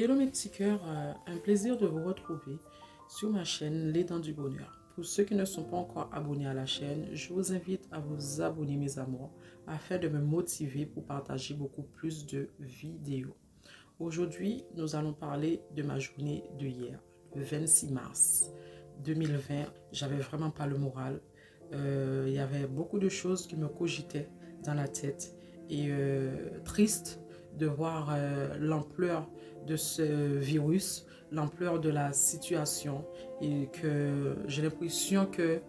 Hello mes petits cœurs, un plaisir de vous retrouver sur ma chaîne Les Dents du Bonheur. Pour ceux qui ne sont pas encore abonnés à la chaîne, je vous invite à vous abonner mes amours afin de me motiver pour partager beaucoup plus de vidéos. Aujourd'hui, nous allons parler de ma journée de hier, le 26 mars 2020. J'avais vraiment pas le moral. Il y avait beaucoup de choses qui me cogitaient dans la tête et triste de voir l'ampleur de ce virus, l'ampleur de la situation et que j'ai l'impression que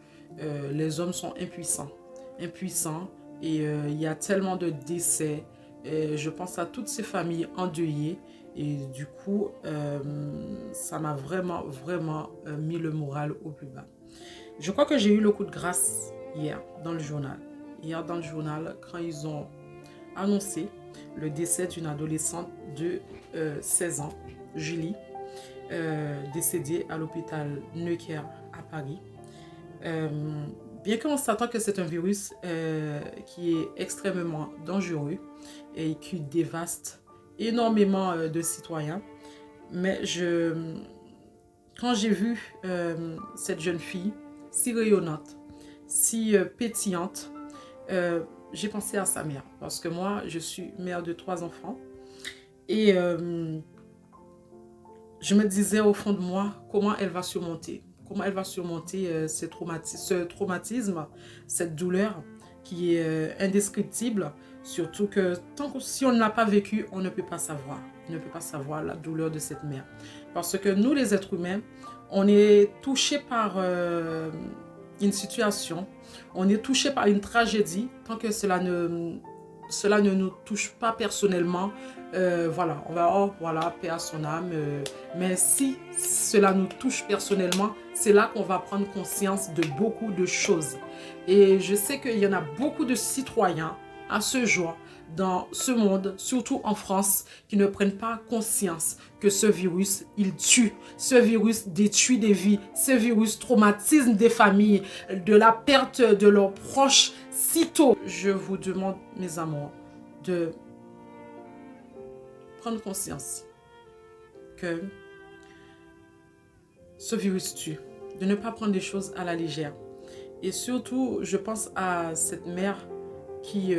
les hommes sont impuissants et il y a tellement de décès. Et je pense à toutes ces familles endeuillées et du coup, ça m'a vraiment mis le moral au plus bas. Je crois que j'ai eu le coup de grâce hier dans le journal. Hier dans le journal, quand ils ont annoncé le décès d'une adolescente de 16 ans, Julie, décédée à l'hôpital Necker à Paris. Bien qu'on s'attend que c'est un virus qui est extrêmement dangereux et qui dévaste énormément de citoyens, mais quand j'ai vu cette jeune fille si rayonnante, si pétillante, j'ai pensé à sa mère parce que moi je suis mère de 3 enfants et je me disais au fond de moi comment elle va surmonter ce traumatisme, cette douleur qui est indescriptible, surtout que si on ne l'a pas vécu, on ne peut pas savoir. On ne peut pas savoir la douleur de cette mère. Parce que nous, les êtres humains, on est touchés par une situation, on est touchés par une tragédie, tant que cela ne nous touche pas personnellement. Voilà, on va, oh voilà, paix à son âme. Mais si cela nous touche personnellement, c'est là qu'on va prendre conscience de beaucoup de choses. Et je sais qu'il y en a beaucoup de citoyens à ce jour dans ce monde, surtout en France, qui ne prennent pas conscience que ce virus, il tue. Ce virus détruit des vies. Ce virus traumatise des familles, de la perte de leurs proches sitôt. Je vous demande, mes amours, de prendre conscience que ce virus tue, de ne pas prendre les choses à la légère. Et surtout, je pense à cette mère qui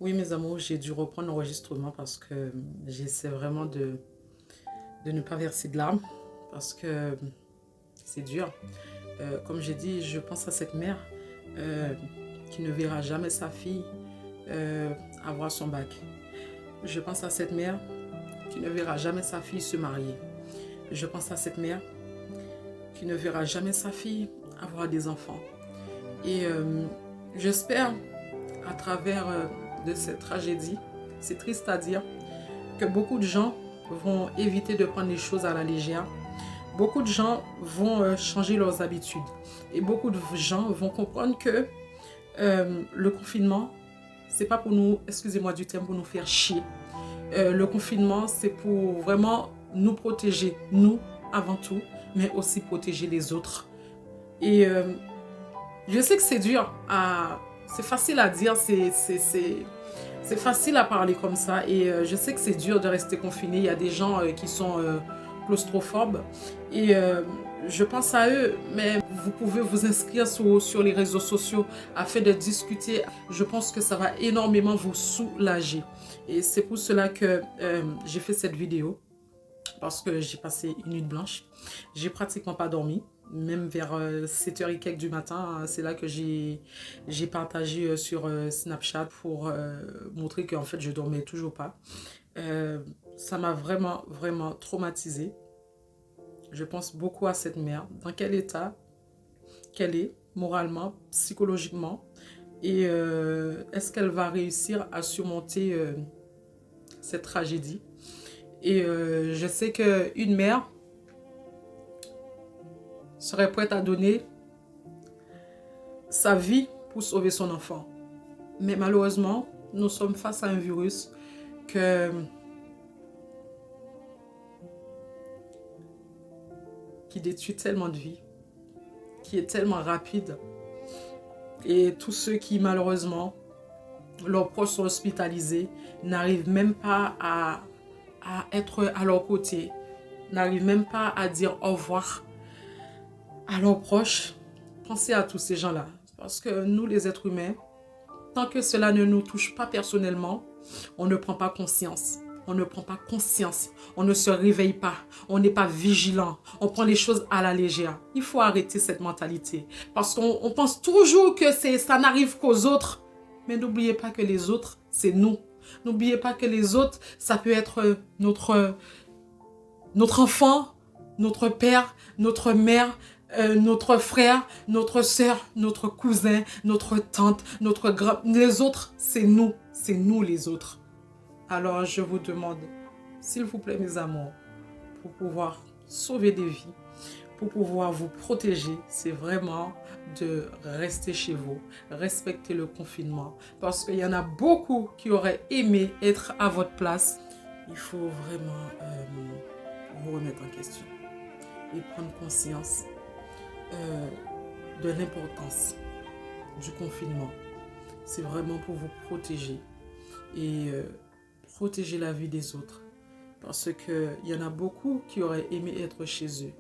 oui, mes amours, j'ai dû reprendre l'enregistrement parce que j'essaie vraiment de ne pas verser de larmes parce que c'est dur. Comme j'ai dit, je pense à cette mère qui ne verra jamais sa fille avoir son bac. Je pense à cette mère qui ne verra jamais sa fille se marier. Je pense à cette mère qui ne verra jamais sa fille avoir des enfants. Et j'espère, à travers de cette tragédie, c'est triste à dire, que beaucoup de gens vont éviter de prendre les choses à la légère. Beaucoup de gens vont changer leurs habitudes. Et beaucoup de gens vont comprendre que le confinement, c'est pas pour nous, excusez-moi du terme, pour nous faire chier. Le confinement, c'est pour vraiment nous protéger, nous avant tout, mais aussi protéger les autres. Et je sais que c'est dur, c'est facile à dire, c'est facile à parler comme ça. Et je sais que c'est dur de rester confiné. Il y a des gens qui sont claustrophobes. Et je pense à eux, mais vous pouvez vous inscrire sur les réseaux sociaux afin de discuter. Je pense que ça va énormément vous soulager. Et c'est pour cela que j'ai fait cette vidéo. Parce que j'ai passé une nuit blanche. J'ai pratiquement pas dormi. Même vers 7h et quelques du matin, c'est là que j'ai partagé sur Snapchat pour montrer qu'en fait je dormais toujours pas. Ça m'a vraiment traumatisée. Je pense beaucoup à cette mère, dans quel état qu'elle est, moralement, psychologiquement, et est-ce qu'elle va réussir à surmonter cette tragédie. Et je sais qu'une mère serait prête à donner sa vie pour sauver son enfant. Mais malheureusement, nous sommes face à un virus qui détruit tellement de vies. qui est tellement rapide. Et tous ceux qui, malheureusement, leurs proches sont hospitalisés, n'arrivent même pas à être à leur côté, n'arrivent même pas à dire au revoir à leurs proches. Pensez à tous ces gens-là. Parce que nous, les êtres humains, tant que cela ne nous touche pas personnellement, on ne prend pas conscience. On ne prend pas conscience. On ne se réveille pas. On n'est pas vigilant. On prend les choses à la légère. Il faut arrêter cette mentalité. Parce qu'on pense toujours que ça n'arrive qu'aux autres. Mais n'oubliez pas que les autres, c'est nous. N'oubliez pas que les autres, ça peut être notre enfant, notre père, notre mère, notre frère, notre soeur, notre cousin, notre tante, notre grand... Les autres, c'est nous. C'est nous les autres. Alors je vous demande, s'il vous plaît mes amours, pour pouvoir sauver des vies, pour pouvoir vous protéger, c'est vraiment de rester chez vous, respecter le confinement. Parce qu'il y en a beaucoup qui auraient aimé être à votre place. Il faut vraiment vous remettre en question et prendre conscience de l'importance du confinement. C'est vraiment pour vous protéger et protéger la vie des autres. Parce qu'il y en a beaucoup qui auraient aimé être chez eux.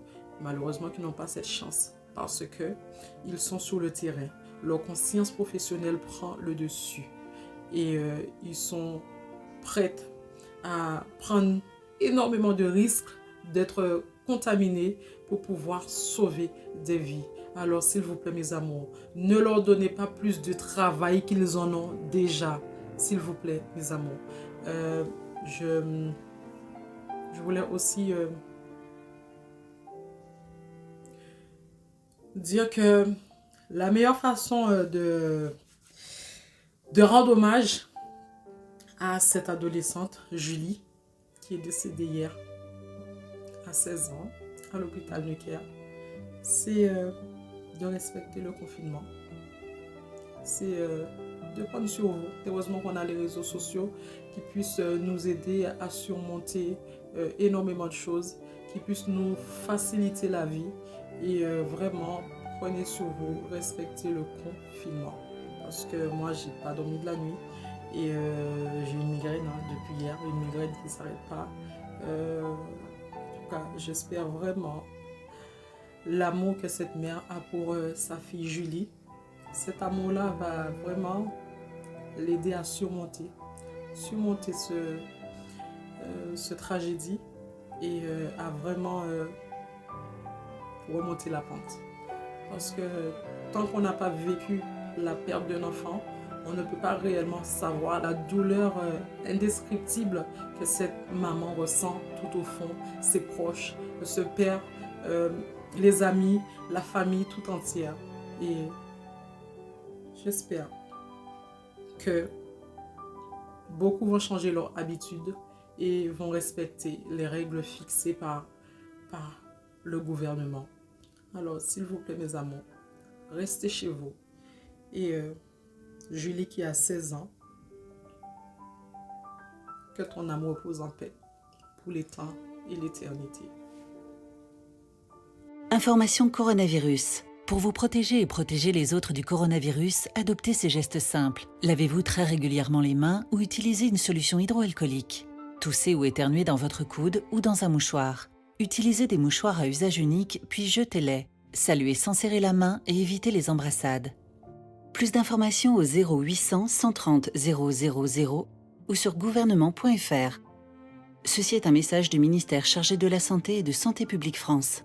Malheureusement, qui n'ont pas cette chance. Parce qu'ils sont sur le terrain. Leur conscience professionnelle prend le dessus. Et ils sont prêts à prendre énormément de risques d'être contaminés pour pouvoir sauver des vies. Alors, s'il vous plaît, mes amours, ne leur donnez pas plus de travail qu'ils en ont déjà. S'il vous plaît, mes amours. Je voulais aussi dire que la meilleure façon de rendre hommage à cette adolescente, Julie, qui est décédée hier à 16 ans à l'hôpital Necker, c'est de respecter le confinement. C'est de prendre sur vous. Heureusement qu'on a les réseaux sociaux qui puissent nous aider à surmonter énormément de choses, qui puissent nous faciliter la vie. Et vraiment, prenez sur vous, respectez le confinement. Parce que moi, j'ai pas dormi de la nuit et j'ai une migraine depuis hier, une migraine qui ne s'arrête pas. En tout cas, j'espère vraiment l'amour que cette mère a pour sa fille Julie. Cet amour-là va vraiment l'aider à surmonter ce tragédie et à vraiment remonter la pente. Parce que tant qu'on n'a pas vécu la perte d'un enfant, on ne peut pas réellement savoir la douleur indescriptible que cette maman ressent tout au fond, ses proches, ce père, les amis, la famille tout entière. Et j'espère que beaucoup vont changer leur habitude et vont respecter les règles fixées par le gouvernement. Alors, s'il vous plaît, mes amours, restez chez vous. Et Julie qui a 16 ans, que ton amour repose en paix pour les temps et l'éternité. Information coronavirus. Pour vous protéger et protéger les autres du coronavirus, adoptez ces gestes simples. Lavez-vous très régulièrement les mains ou utilisez une solution hydroalcoolique. Toussez ou éternuez dans votre coude ou dans un mouchoir. Utilisez des mouchoirs à usage unique, puis jetez-les. Saluez sans serrer la main et évitez les embrassades. Plus d'informations au 0800 130 000 ou sur gouvernement.fr. Ceci est un message du ministère chargé de la Santé et de Santé publique France.